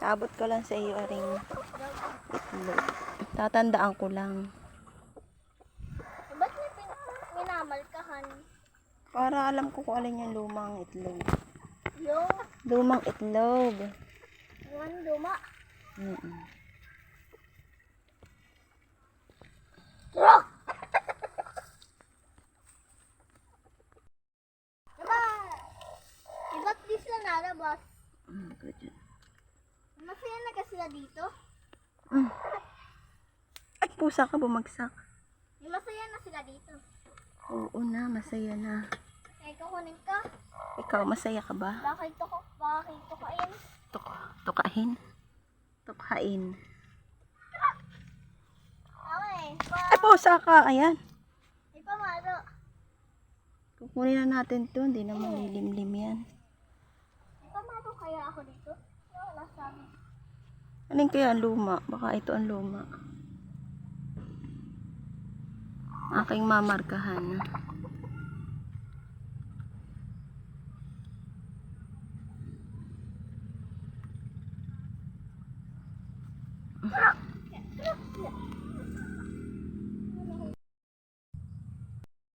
Abot ko lang sa iyo aring itlog. Tatandaan ko lang. Ba't may minamalkahan? Para alam ko kung alin yung lumang itlog. Yung Lumang itlog. ano luma? Mm-mm. Diba? Iba't di sila nalabas. Ganyan. Masaya na kasi sila dito. Ay, pusa ka bumagsak. Yung masaya na sila dito. Oo na, masaya na. Kaya kukunin ka. Ikaw, masaya ka ba? Bakit to kain? Tukahin? Tukhain. Okay. Ay, pusa ka. Ayan. May pamalo. Kukunin na natin to. Hindi na malilimlim yan. May pamalo kaya ako dito? Wala sabi. Alin kaya ang luma? Baka ito ang luma. Aking mamarkahan.